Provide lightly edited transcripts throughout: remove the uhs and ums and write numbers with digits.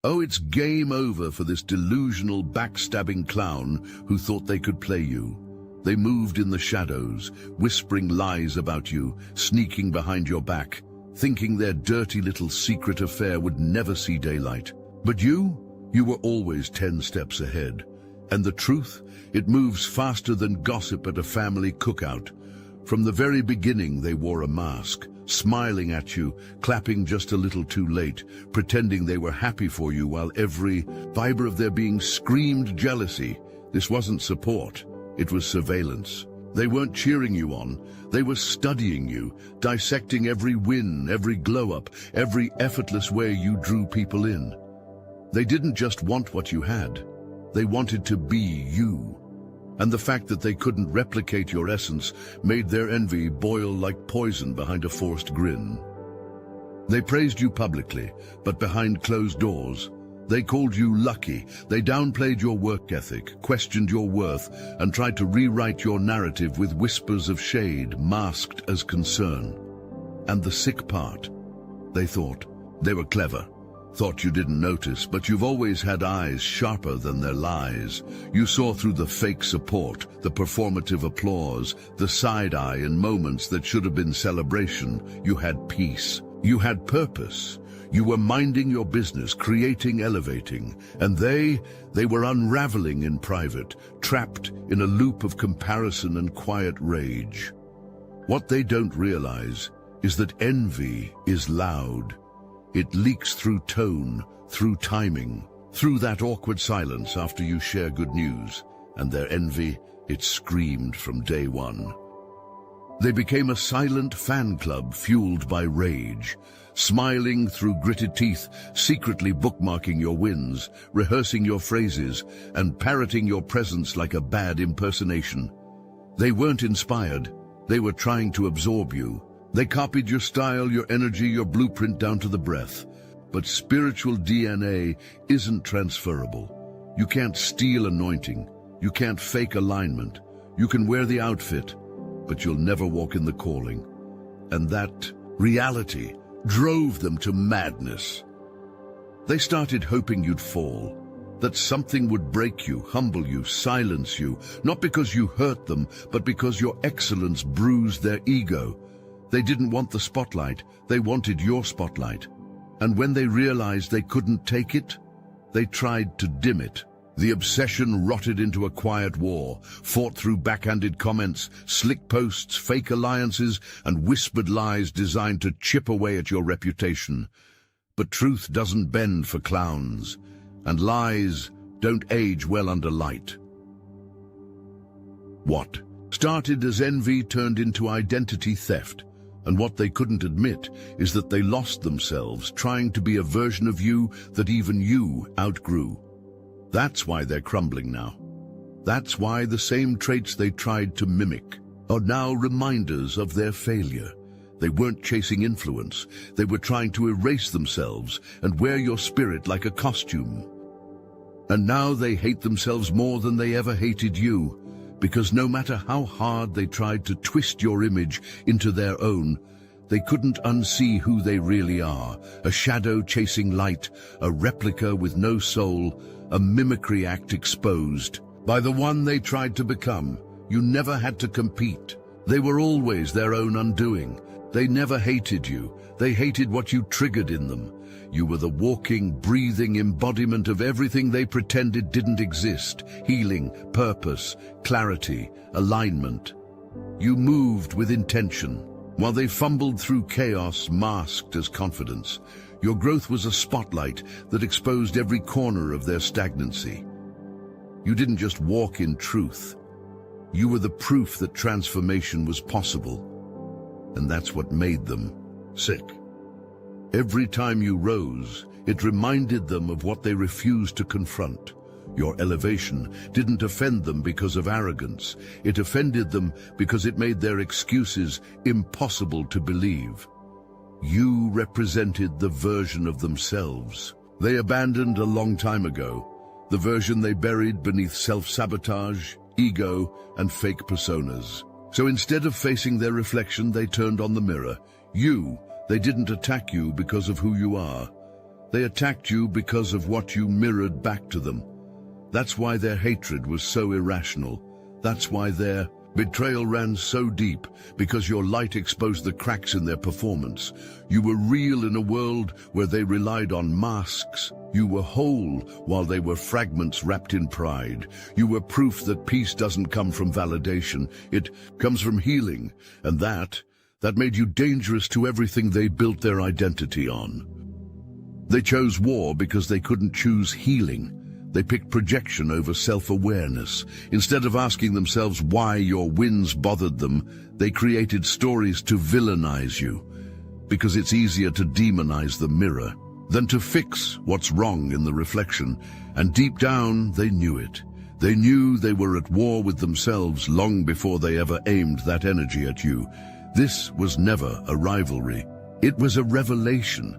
Oh, it's game over for this delusional, backstabbing clown who thought they could play you. They moved in the shadows, whispering lies about you, sneaking behind your back, thinking their dirty little secret affair would never see daylight. But you were always 10 steps ahead. And the truth, it moves faster than gossip at a family cookout. From the very beginning, they wore a mask, smiling at you, clapping just a little too late, pretending they were happy for you while every fiber of their being screamed jealousy. This wasn't support, it was surveillance. They weren't cheering you on, they were studying you, dissecting every win, every glow-up, every effortless way you drew people in. They didn't just want what you had, they wanted to be you. And the fact that they couldn't replicate your essence made their envy boil like poison behind a forced grin. They praised you publicly, but behind closed doors. They called you lucky, they downplayed your work ethic, questioned your worth, and tried to rewrite your narrative with whispers of shade masked as concern. And the sick part, they thought they were clever. Thought you didn't notice, but you've always had eyes sharper than their lies. You saw through the fake support, the performative applause, the side-eye in moments that should have been celebration. You had peace. You had purpose. You were minding your business, creating, elevating. And they were unraveling in private, trapped in a loop of comparison and quiet rage. What they don't realize is that envy is loud. It leaks through tone, through timing, through that awkward silence after you share good news. And their envy, it screamed from day one. They became a silent fan club fueled by rage, smiling through gritted teeth, secretly bookmarking your wins, rehearsing your phrases, and parroting your presence like a bad impersonation. They weren't inspired, they were trying to absorb you. They copied your style, your energy, your blueprint down to the breath. But spiritual DNA isn't transferable. You can't steal anointing. You can't fake alignment. You can wear the outfit, but you'll never walk in the calling. And that reality drove them to madness. They started hoping you'd fall, that something would break you, humble you, silence you, not because you hurt them, but because your excellence bruised their ego. They didn't want the spotlight, they wanted your spotlight. And when they realized they couldn't take it, they tried to dim it. The obsession rotted into a quiet war, fought through backhanded comments, slick posts, fake alliances, and whispered lies designed to chip away at your reputation. But truth doesn't bend for clowns, and lies don't age well under light. What started as envy turned into identity theft. And what they couldn't admit is that they lost themselves trying to be a version of you that even you outgrew. That's why they're crumbling now. That's why the same traits they tried to mimic are now reminders of their failure. They weren't chasing influence. They were trying to erase themselves and wear your spirit like a costume. And now they hate themselves more than they ever hated you. Because no matter how hard they tried to twist your image into their own, they couldn't unsee who they really are, a shadow chasing light, a replica with no soul, a mimicry act exposed. By the one they tried to become, you never had to compete. They were always their own undoing. They never hated you. They hated what you triggered in them. You were the walking, breathing embodiment of everything they pretended didn't exist. Healing, purpose, clarity, alignment. You moved with intention. While they fumbled through chaos masked as confidence, your growth was a spotlight that exposed every corner of their stagnancy. You didn't just walk in truth. You were the proof that transformation was possible. And that's what made them sick. Every time you rose, it reminded them of what they refused to confront. Your elevation didn't offend them because of arrogance. It offended them because it made their excuses impossible to believe. You represented the version of themselves they abandoned a long time ago, the version they buried beneath self-sabotage, ego, and fake personas. So instead of facing their reflection, they turned on the mirror. They didn't attack you because of who you are. They attacked you because of what you mirrored back to them. That's why their hatred was so irrational. That's why their betrayal ran so deep, because your light exposed the cracks in their performance. You were real in a world where they relied on masks. You were whole while they were fragments wrapped in pride. You were proof that peace doesn't come from validation. It comes from healing. And that made you dangerous to everything they built their identity on. They chose war because they couldn't choose healing. They picked projection over self-awareness. Instead of asking themselves why your wins bothered them, they created stories to villainize you. Because it's easier to demonize the mirror than to fix what's wrong in the reflection. And deep down, they knew it. They knew they were at war with themselves long before they ever aimed that energy at you. This was never a rivalry. It was a revelation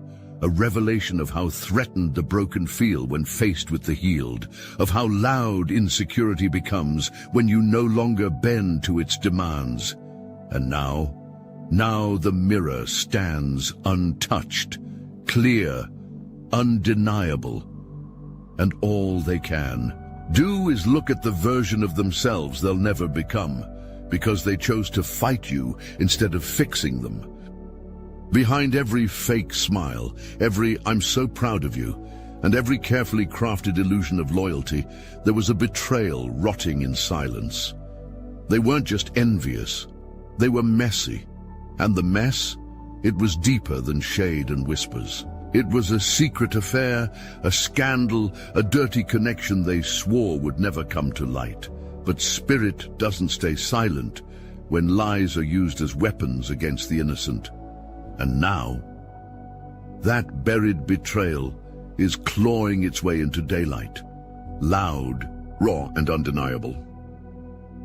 of how threatened the broken feel when faced with the healed, of how loud insecurity becomes when you no longer bend to its demands. And now the mirror stands untouched, clear, undeniable, and all they can do is look at the version of themselves they'll never become, because they chose to fight you instead of fixing them. Behind every fake smile, every "I'm so proud of you," and every carefully crafted illusion of loyalty, there was a betrayal rotting in silence. They weren't just envious, they were messy. And the mess, it was deeper than shade and whispers. It was a secret affair, a scandal, a dirty connection they swore would never come to light. But spirit doesn't stay silent when lies are used as weapons against the innocent. And now, that buried betrayal is clawing its way into daylight, loud, raw, and undeniable.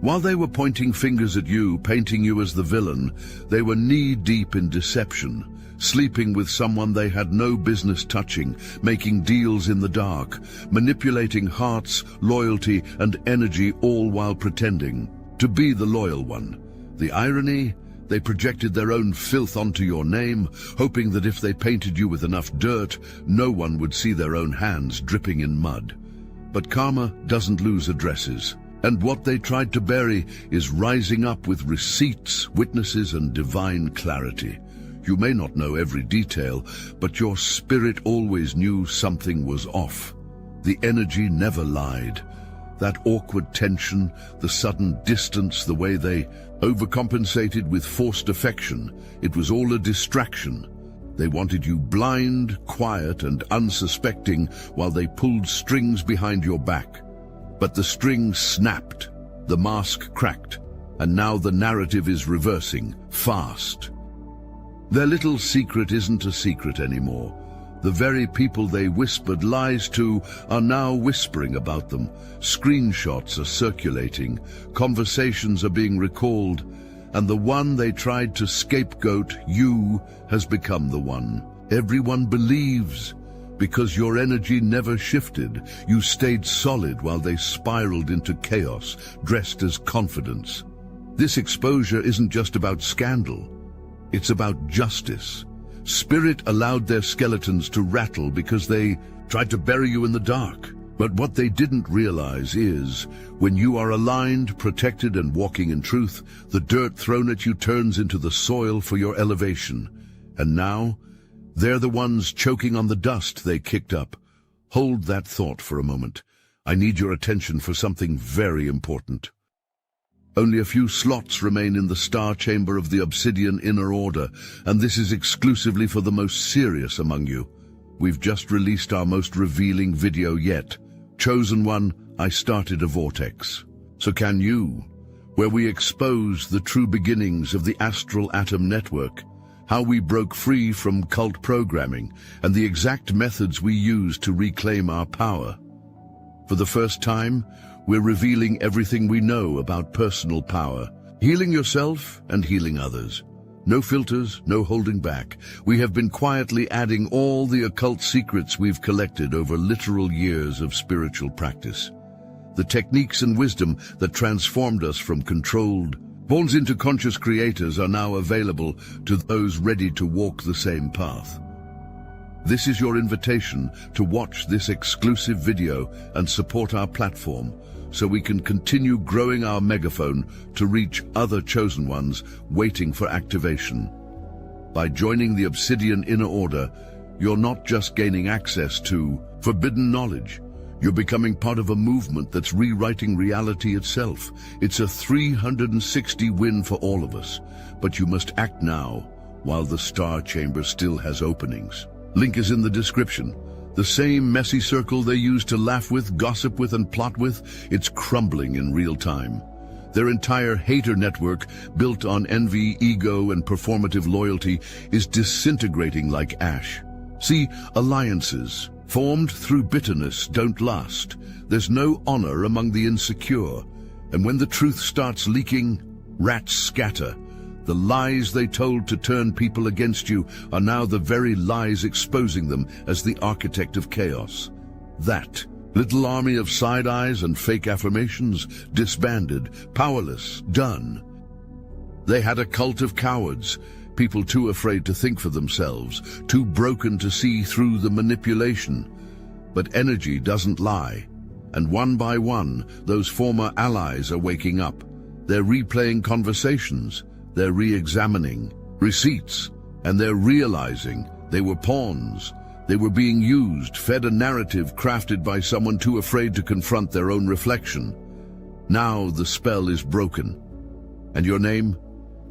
While they were pointing fingers at you, painting you as the villain, they were knee-deep in deception, sleeping with someone they had no business touching, making deals in the dark, manipulating hearts, loyalty, and energy, all while pretending to be the loyal one. The irony? They projected their own filth onto your name, hoping that if they painted you with enough dirt, no one would see their own hands dripping in mud. But karma doesn't lose addresses, and what they tried to bury is rising up with receipts, witnesses, and divine clarity. You may not know every detail, but your spirit always knew something was off. The energy never lied. That awkward tension, the sudden distance, the way they overcompensated with forced affection, it was all a distraction. They wanted you blind, quiet, and unsuspecting while they pulled strings behind your back. But the strings snapped, the mask cracked, and now the narrative is reversing, fast. Their little secret isn't a secret anymore. The very people they whispered lies to are now whispering about them. Screenshots are circulating, conversations are being recalled, and the one they tried to scapegoat, you, has become the one. Everyone believes, because your energy never shifted. You stayed solid while they spiraled into chaos, dressed as confidence. This exposure isn't just about scandal, it's about justice. Spirit allowed their skeletons to rattle because they tried to bury you in the dark. But what they didn't realize is, when you are aligned, protected, and walking in truth, the dirt thrown at you turns into the soil for your elevation. And now, they're the ones choking on the dust they kicked up. Hold that thought for a moment. I need your attention for something very important. Only a few slots remain in the star chamber of the Obsidian Inner Order, and this is exclusively for the most serious among you. We've just released our most revealing video yet. Chosen One, I started a vortex. So can you, where we expose the true beginnings of the Astral Atom Network, how we broke free from cult programming, and the exact methods we used to reclaim our power. For the first time, we're revealing everything we know about personal power, healing yourself and healing others. No filters, no holding back. We have been quietly adding all the occult secrets we've collected over literal years of spiritual practice. The techniques and wisdom that transformed us from controlled pawns into conscious creators are now available to those ready to walk the same path. This is your invitation to watch this exclusive video and support our platform so we can continue growing our megaphone to reach other chosen ones waiting for activation. By joining the Obsidian Inner Order, you're not just gaining access to forbidden knowledge. You're becoming part of a movement that's rewriting reality itself. It's a 360 win for all of us, but you must act now while the Star Chamber still has openings. Link is in the description. The same messy circle they used to laugh with, gossip with, and plot with, it's crumbling in real time. Their entire hater network, built on envy, ego, and performative loyalty, is disintegrating like ash. See, alliances formed through bitterness don't last. There's no honor among the insecure. And when the truth starts leaking, rats scatter. The lies they told to turn people against you are now the very lies exposing them as the architect of chaos. That little army of side-eyes and fake affirmations disbanded, powerless, done. They had a cult of cowards, people too afraid to think for themselves, too broken to see through the manipulation. But energy doesn't lie, and one by one, those former allies are waking up. They're replaying conversations, they're re-examining receipts, and they're realizing they were pawns. They were being used, fed a narrative crafted by someone too afraid to confront their own reflection. Now the spell is broken, and your name?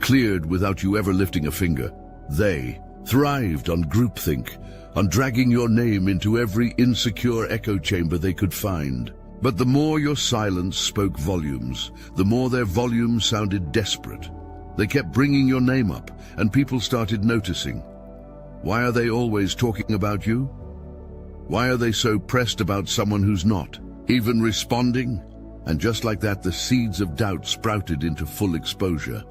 Cleared without you ever lifting a finger. They thrived on groupthink, on dragging your name into every insecure echo chamber they could find. But the more your silence spoke volumes, the more their volumes sounded desperate. They kept bringing your name up, and people started noticing. Why are they always talking about you? Why are they so pressed about someone who's not even responding? And just like that, the seeds of doubt sprouted into full exposure.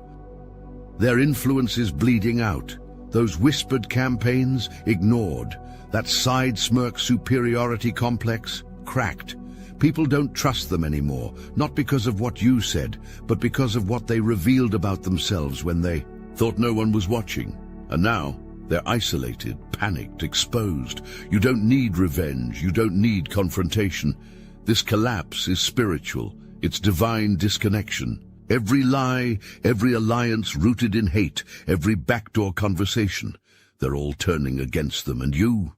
Their influence is bleeding out. Those whispered campaigns ignored. That side smirk superiority complex cracked. People don't trust them anymore, not because of what you said, but because of what they revealed about themselves when they thought no one was watching. And now, they're isolated, panicked, exposed. You don't need revenge, you don't need confrontation. This collapse is spiritual, it's divine disconnection. Every lie, every alliance rooted in hate, every backdoor conversation, they're all turning against them, and you're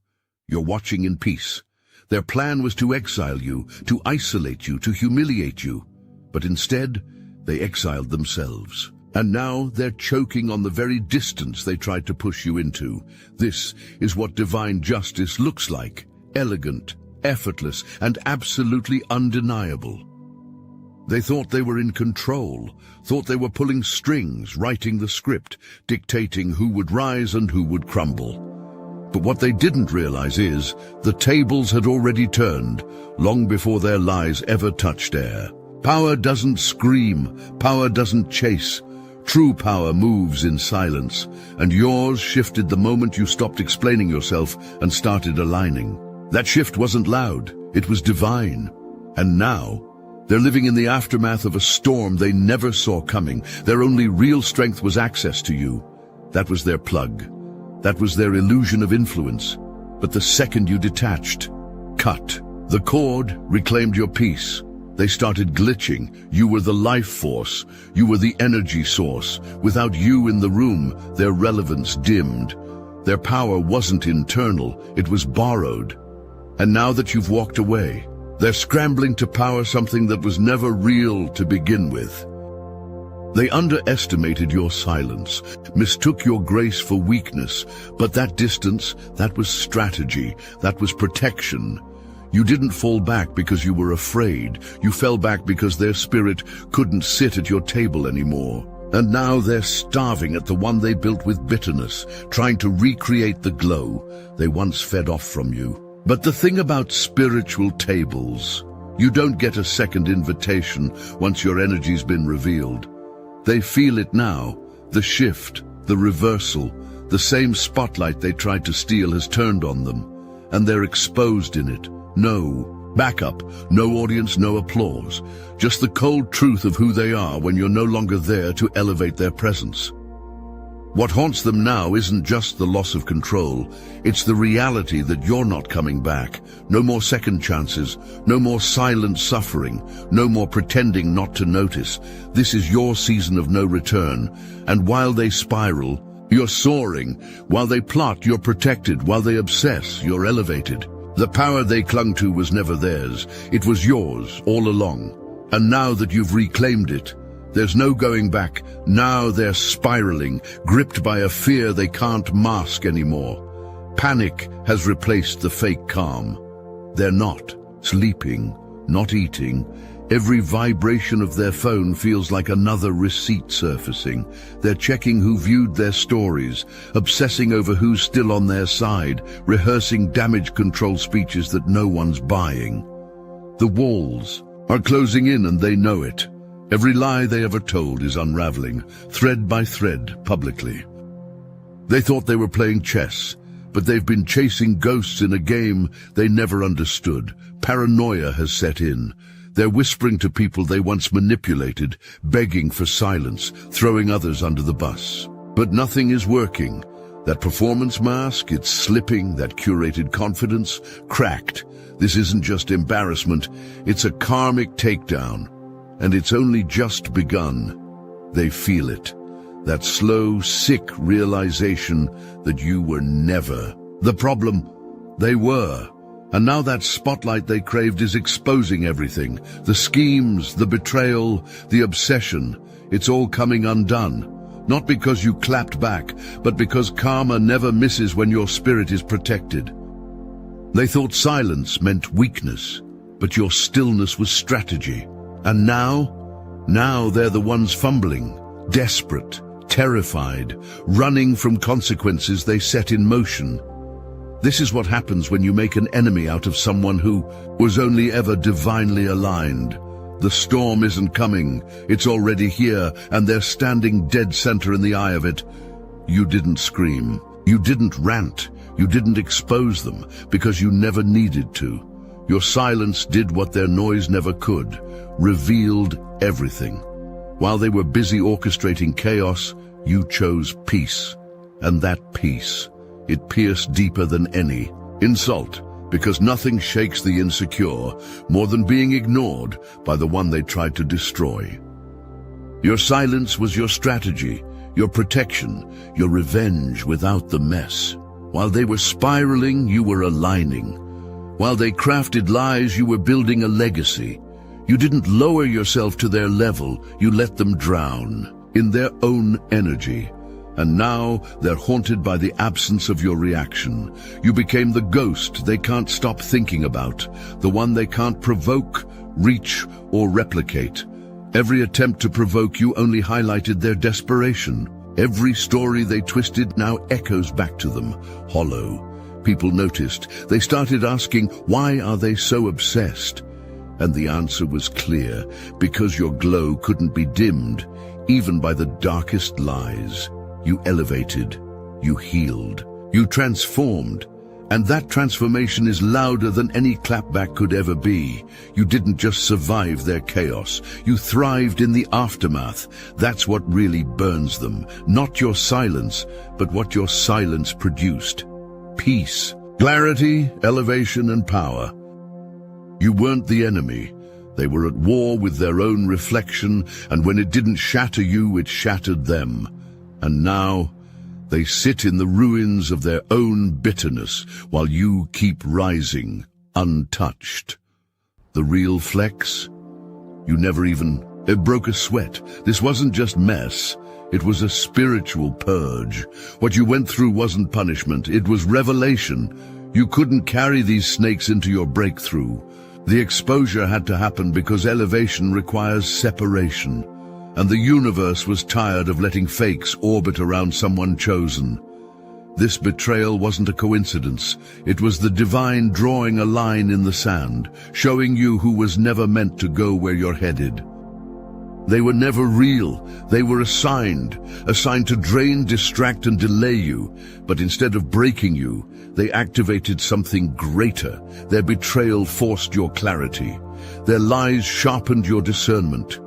watching in peace. Their plan was to exile you, to isolate you, to humiliate you. But instead, they exiled themselves. And now they're choking on the very distance they tried to push you into. This is what divine justice looks like. Elegant, effortless, and absolutely undeniable. They thought they were in control, thought they were pulling strings, writing the script, dictating who would rise and who would crumble. But what they didn't realize is the tables had already turned long before their lies ever touched air. Power doesn't scream, power doesn't chase. True power moves in silence, and yours shifted the moment you stopped explaining yourself and started aligning. That shift wasn't loud, it was divine. And now, they're living in the aftermath of a storm they never saw coming. Their only real strength was access to you. That was their plug. That was their illusion of influence. But the second you detached, cut the cord, reclaimed your peace. They started glitching. You were the life force. You were the energy source. Without you in the room, their relevance dimmed. Their power wasn't internal, it was borrowed. And now that you've walked away, they're scrambling to power something that was never real to begin with. They underestimated your silence, mistook your grace for weakness, but that distance, that was strategy, that was protection. You didn't fall back because you were afraid. You fell back because their spirit couldn't sit at your table anymore. And now they're starving at the one they built with bitterness, trying to recreate the glow they once fed off from you. But the thing about spiritual tables, you don't get a second invitation once your energy's been revealed. They feel it now, the shift, the reversal, the same spotlight they tried to steal has turned on them, and they're exposed in it. No backup, no audience, no applause, just the cold truth of who they are when you're no longer there to elevate their presence. What haunts them now isn't just the loss of control, it's the reality that you're not coming back. No more second chances, no more silent suffering, no more pretending not to notice. This is your season of no return, and while they spiral, you're soaring. While they plot, you're protected. While they obsess, you're elevated. The power they clung to was never theirs. It was yours all along. And now that you've reclaimed it, there's no going back. Now they're spiraling, gripped by a fear they can't mask anymore. Panic has replaced the fake calm. They're not sleeping, not eating. Every vibration of their phone feels like another receipt surfacing. They're checking who viewed their stories, obsessing over who's still on their side, rehearsing damage control speeches that no one's buying. The walls are closing in and they know it. Every lie they ever told is unraveling, thread by thread, publicly. They thought they were playing chess, but they've been chasing ghosts in a game they never understood. Paranoia has set in. They're whispering to people they once manipulated, begging for silence, throwing others under the bus. But nothing is working. That performance mask, it's slipping, that curated confidence, cracked. This isn't just embarrassment, it's a karmic takedown. And it's only just begun. They feel it. That slow, sick realization that you were never the problem. They were. And now that spotlight they craved is exposing everything. The schemes, the betrayal, the obsession. It's all coming undone. Not because you clapped back, but because karma never misses when your spirit is protected. They thought silence meant weakness, but your stillness was strategy. And now they're the ones fumbling, desperate, terrified, running from consequences they set in motion. This is what happens when you make an enemy out of someone who was only ever divinely aligned. The storm isn't coming, it's already here, and they're standing dead center in the eye of it. You didn't scream, you didn't rant, you didn't expose them, because you never needed to. Your silence did what their noise never could, revealed everything. While they were busy orchestrating chaos, you chose peace. And that peace, it pierced deeper than any insult, because nothing shakes the insecure more than being ignored by the one they tried to destroy. Your silence was your strategy, your protection, your revenge without the mess. While they were spiraling, you were aligning. While they crafted lies, you were building a legacy. You didn't lower yourself to their level, you let them drown in their own energy. And now they're haunted by the absence of your reaction. You became the ghost they can't stop thinking about, the one they can't provoke, reach, or replicate. Every attempt to provoke you only highlighted their desperation. Every story they twisted now echoes back to them, hollow. People noticed. They started asking, why are they so obsessed? And the answer was clear, because your glow couldn't be dimmed, even by the darkest lies. You elevated, you healed, you transformed, and that transformation is louder than any clapback could ever be. You didn't just survive their chaos, you thrived in the aftermath. That's what really burns them, not your silence, but what your silence produced. Peace, clarity, elevation, and power. You weren't the enemy. They were at war with their own reflection, and when it didn't shatter you, it shattered them. And now, they sit in the ruins of their own bitterness, while you keep rising, untouched. The real flex? You never even broke a sweat. This wasn't just mess. It was a spiritual purge. What you went through wasn't punishment, it was revelation. You couldn't carry these snakes into your breakthrough. The exposure had to happen because elevation requires separation. And the universe was tired of letting fakes orbit around someone chosen. This betrayal wasn't a coincidence. It was the divine drawing a line in the sand, showing you who was never meant to go where you're headed. They were never real. They were assigned to drain, distract, and delay you. But instead of breaking you, they activated something greater. Their betrayal forced your clarity. Their lies sharpened your discernment.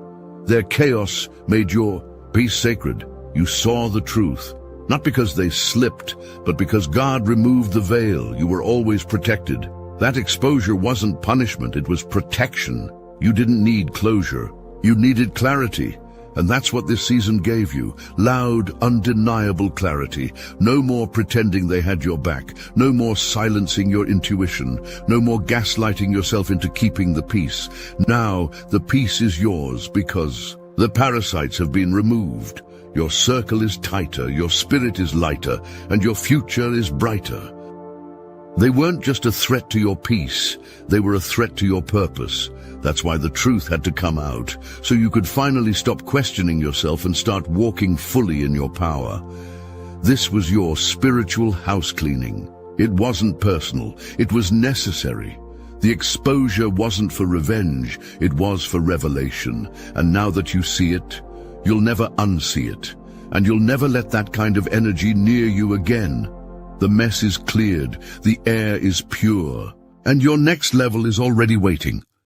Their chaos made your peace sacred. You saw the truth. Not because they slipped, but because God removed the veil. You were always protected. That exposure wasn't punishment, it was protection. You didn't need closure. You needed clarity. And that's what this season gave you. Loud, undeniable clarity. No more pretending they had your back. No more silencing your intuition. No more gaslighting yourself into keeping the peace. Now, the peace is yours because the parasites have been removed. Your circle is tighter, your spirit is lighter, and your future is brighter. They weren't just a threat to your peace, they were a threat to your purpose. That's why the truth had to come out, so you could finally stop questioning yourself and start walking fully in your power. This was your spiritual house cleaning. It wasn't personal, it was necessary. The exposure wasn't for revenge, it was for revelation. And now that you see it, you'll never unsee it. And you'll never let that kind of energy near you again. The mess is cleared, the air is pure, and your next level is already waiting.